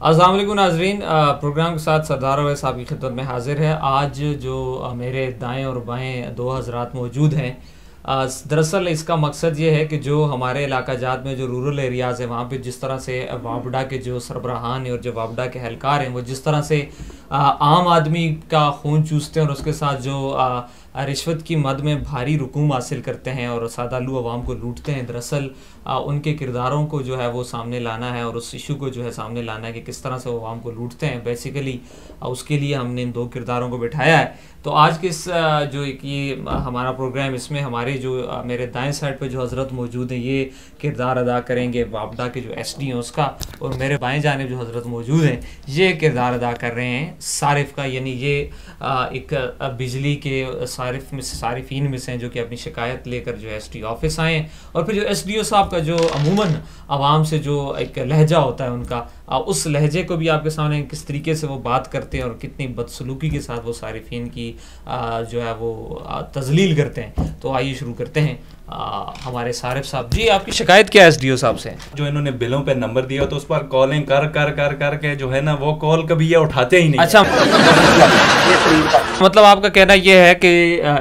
अस्सलाम वालेकुम नाज़रीन, प्रोग्राम के साथ सरदार अवैस आपकी खिदमत में हाजिर है। आज जो मेरे दाएं और बाएं दो हज़रात मौजूद हैं, दरअसल इसका मकसद ये है कि जो हमारे इलाका जात में जो रूरल एरियाज़ है वहाँ पे जिस तरह से वापडा के जो सरबराहान और जो वापडा के एहलकार हैं वो जिस तरह से आम आदमी का खून चूसते हैं और उसके साथ जो रिश्वत की मद में भारी रकूम हासिल करते हैं और सादालू अवाम को लूटते हैं, दरअसल उनके किरदारों को जो है वो सामने लाना है और उस इशू को जो है सामने लाना है कि किस तरह से वो अवाम को लूटते हैं। बेसिकली उसके लिए हमने इन दो किरदारों को बिठाया है। तो आज के इस जो ये हमारा प्रोग्राम, इसमें हमारे जो मेरे दाएं साइड पे जो हज़रत मौजूद हैं ये किरदार अदा करेंगे वापडा के जो SD हैं उसका, और मेरे बाएं जानिब जो हज़रत मौजूद हैं ये किरदार अदा कर रहे हैं सारिफ का। यानी ये एक बिजली के सारिफीन में से हैं जो कि अपनी शिकायत लेकर जो SD ऑफिस आए हैं। और फिर जो SDO साहब का जो अमूमन आवाम से जो एक लहजा होता है उनका, उस लहजे को भी आपके सामने किस तरीके से वो बात करते हैं और कितनी बदसलूकी के साथ वो सारिफीन की जो है वो तजलील करते हैं। तो आइए शुरू करते हैं। हमारे सारिफ साहब जी, आपकी शिकायत क्या है SDO साहब से? जो इन्होंने बिलों पे नंबर दिया तो उस पर कॉलिंग कर कर कर कर के जो है ना वो कॉल कभी ये उठाते ही नहीं। अच्छा मतलब आपका कहना ये है कि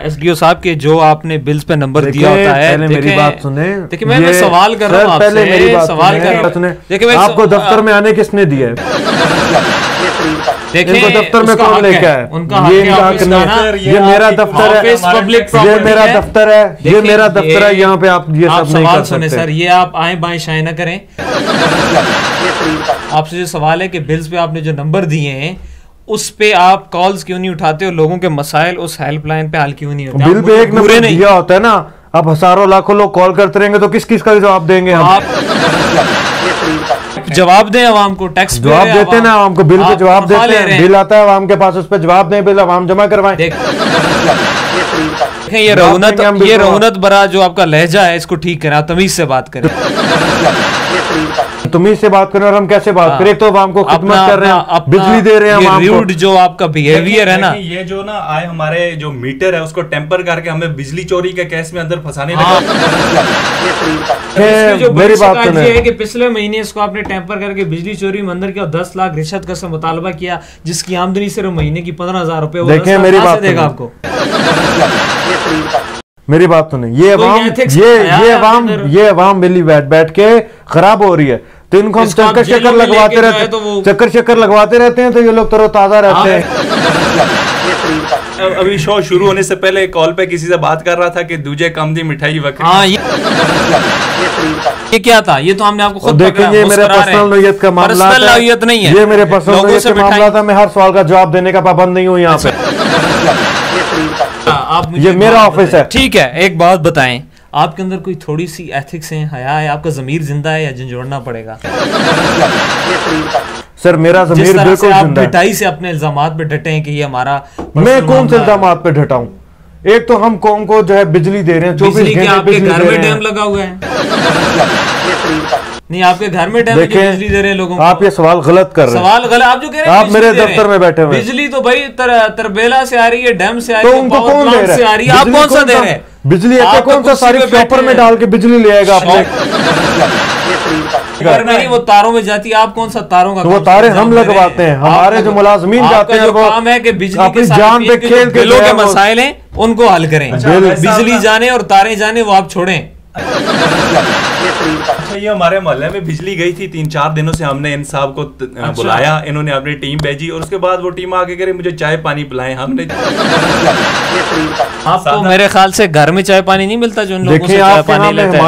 SDO साहब के जो आपने बिल्स पे नंबर दिया होता है, मेरी बात सुने। देखिए मैं सवाल कर रहा हूँ आपसे, पहले मेरी बात सवाल कर रहा हूँ। देखिए आपको दफ्तर में आने किसने दिया है? देखिए दफ्तर में कौन लेके आया? उनका ये मेरा दफ्तर है, ये मेरा दफ्तर है, ये मेरा दफ्तर है। यहाँ पे आप ये सब नहीं कर सकते सर। ये आप आए बाएं शाये ना करें। आपसे जो सवाल है कि बिल्स पे आपने जो नंबर दिए हैं उस पे आप कॉल्स क्यों नहीं उठाते और लोगों के मसाइल उस हेल्पलाइन पे हल क्यों नहीं होते? बिल पे एक नंबर दिया होता है ना, अब हजारों लाखों लोग कॉल करते रहेंगे तो किस किस का जवाब देंगे हम? जवाब दें आवाम को, टैक्स जवाब देते हैं ना आवाम को, बिल पे जवाब देते हैं। बिल आता है आवाम के पास, उस पर जवाब दें, बिल आवाम जमा करवाएं। ये रौनत बरा जो आपका लहजा है इसको ठीक करें, तमीज से बात करें। तुम से बात करें और हम कैसे बात करें? तो आवाम को खिदमत कर रहे हैं, बिजली दे रहे हैं आवाम को। जो आपका बिहेवियर है ना, ये जो ना आए हमारे जो मीटर है उसको टेम्पर करके हमें बिजली चोरी के केस में अंदर फंसाने लगा। मेरी बात सुने है कि पिछले महीने इसको आपने टेम्पर करके बिजली चोरी में अंदर किया, 10 लाख रिश्वत का मुतालबा किया, जिसकी आमदनी सिर्फ महीने की 15,000 रुपए। देखिए मेरी बात देगा आपको, मेरी बात सुने। ये अवाम बिल्ली बैठ के खराब हो रही है, तो इनको हम चक्कर शक्कर लगवाते रहते हैं, चक्कर शक्कर लगवाते रहते हैं तो ये लोग तरोताजा रहते हैं। अभी शो शुरू होने से पहले कॉल पे किसी से बात कर रहा था कि दूजे कम दी मिठाई वक्त। हाँ, ये क्या था? ये तो हमने आपको खुद देखिए, ये मेरे पर्सनल नौयत का मामला नहीं है, ये मेरे पर्सनल नौयत का मामला था। मैं हर सवाल का जवाब देने का पाबंद नहीं हूँ यहाँ पे। आप ये मेरा ऑफिस है। ठीक है, एक बात बताएं, आपके अंदर कोई थोड़ी सी एथिक्स है, हया है? आपका ज़मीर जिंदा है या झंझोड़ना पड़ेगा? सर मेरा ज़मीर बिल्कुल जिंदा है। पिटाई से अपने इल्जामात पे डटे हैं कि ये हमारा, मैं कौन से इल्जामात पे डटा हूँ? एक तो हम कौम को जो है बिजली दे रहे हैं, 24 घंटे आपके घर में डैम लगा हुआ है? नहीं, आपके घर में डैम बिजली दे रहे हैं लोगों को। आप ये सवाल गलत कर रहे हैं। सवाल गलत आप जो कह रहे हैं। आप मेरे दफ्तर में बैठे हुए, बिजली तो भाई तरबेला से आ रही है, डैम से आ रही है, तो उनको कौन दे रहा है? आप कौन सा दे रहे हैं? बिजली कौन सा सारी पेपर में डाल के बिजली ले आएगा आपने? नहीं, वो तारों में जाती है। आप कौन सा तारों का? तो वो तारे हम लगवाते हैं, हमारे जो मुलाजमीन जाते हैं, वो काम है कि बिजली अपनी जान पे खेल के बिलों के मसाइल हैं उनको हल करें। बिजली जाने और तारे जाने वो आप छोड़ें। अच्छा, ये हमारे मोहल्ले में बिजली गई थी 3-4 दिनों से, हमने इन साहब को बुलाया, इन्होंने अपनी टीम भेजी और उसके बाद वो टीम आके कह रही मुझे चाय पानी पिलाएं। हमने आपको मेरे ख्याल से घर में चाय पानी नहीं मिलता जो इन लोगों से चाय पानी लेते हैं।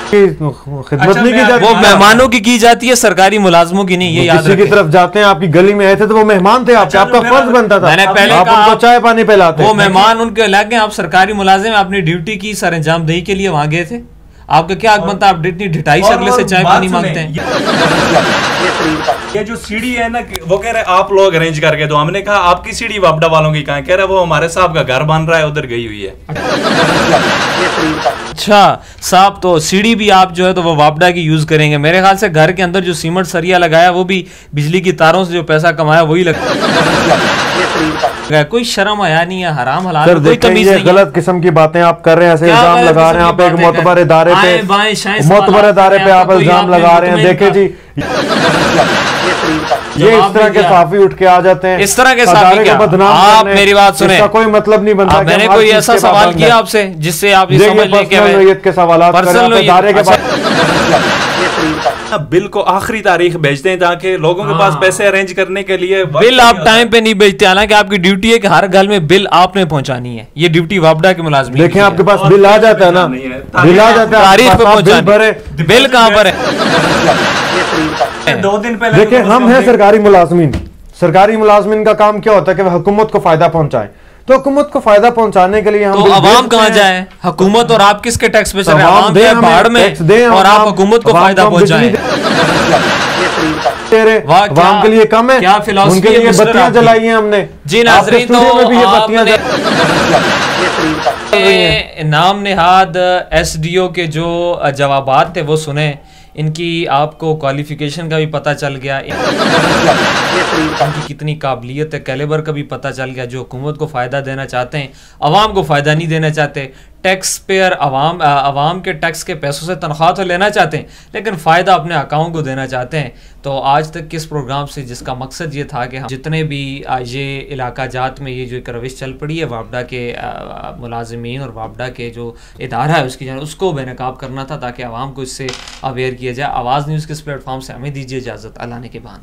खिदमत नहीं की जाती, वो मेहमानों की जाती है, सरकारी मुलाजमों की नहीं। ये याद किसी की तरफ जाते हैं, आपकी गली में आए थे तो वो मेहमान थे आपके, आपका फर्ज बनता था, मैंने पहले आप उनको चाय पानी पिलाते। वो मेहमान उनके अलग हैं, आप सरकारी मुलाजिम अपनी ड्यूटी की सरअंजामदही के लिए वहां गए थे। आपका क्या हक बनता है? आप इतनी ढिठाई से अगले से चाय पानी मांगते हैं। ये जो सीढ़ी है ना, वो कह रहे आप लोग अरेंज करके दो। हमने कहा आपकी सीढ़ी वापडा वालों की कहाँ? कह रहे वो हमारे साहब का घर बन रहा है, उधर गई हुई है। अच्छा साहब, तो सीढ़ी भी आप जो है तो वो वापडा की यूज करेंगे? मेरे ख्याल से घर के अंदर जो सीमेंट सरिया लगाया वो भी बिजली की तारों से जो पैसा कमाया वही लगता है। कोई शर्म आया नहीं है, हराम हलाल सर कोई तमीज नहीं है। गलत किस्म की बातें आप कर रहे हैं, ऐसे इल्जाम लगा रहे हैं आप एक मोतबर इदारे पे, मोतबर इदारे पे आप इल्जाम लगा रहे हैं। देखे जी ये इस तरह के सहाफी उठ के आ जाते हैं, इस तरह के सहाफी क्या? आप मेरी बात सुने, इसका कोई मतलब नहीं बनता। मैंने कोई ऐसा सवाल किया आपसे जिससे आप ये समझ लें के सवाल बिल को आखिरी तारीख भेजते हैं ताकि लोगों के पास पैसे अरेंज करने के लिए। बिल आप टाइम पे नहीं भेजते, हालांकि आपकी ड्यूटी है कि हर घर में बिल आपने पहुंचानी है। ये ड्यूटी वापडा के मुलाजिम। देखें आपके पास बिल आ जाता है ना, बिल आ जाता है, तारीख पे पहुंचाने, बिल कहाँ पर है? 2 दिन पहले देखिए हम हैं सरकारी मुलाजमीन, सरकारी मुलाजमीन का काम क्या होता है कि वह हुकूमत को फायदा पहुंचाए। तो हुकूमत को फायदा पहुंचाने के लिए हम तो अवाम कहाँ जाए? हुकूमत और आप किसके टैक्स पे चल रहे हैं? अवाम दे बाढ़ में और आप हुकूमत को फायदा पहुंचाएं। अवाम के लिए कम है, क्या फिलॉसफी उनके लिए बत्तियां जलाई हैं हमने। जी नाज़रीन, तो नाम नेहाद SDO के जो जवाबात थे वो सुने, इनकी आपको क्वालिफिकेशन का भी पता चल गया, इनकी कितनी काबिलियत है, कैलिबर का भी पता चल गया। जो हुकूमत को फ़ायदा देना चाहते हैं, अवाम को फ़ायदा नहीं देना चाहते। टैक्स पेयर अवाम के टैक्स के पैसों से तनख्वाह तो लेना चाहते हैं, लेकिन फ़ायदा अपने अकाउंट को देना चाहते हैं। तो आज तक किस प्रोग्राम से जिसका मकसद ये था कि हम जितने भी ये इलाका जात में ये जो एक रविश चल पड़ी है वापडा के मुलाजिमीन और वापडा के जो इदारा है उसकी जान उसको बेनकाब करना था, ताकि आवाम को इससे अवेयर किया जाए। आवाज़ न्यूज़ के इस प्लेटफॉर्म से हमें दीजिए इजाज़त। अल्लाह ने के बान।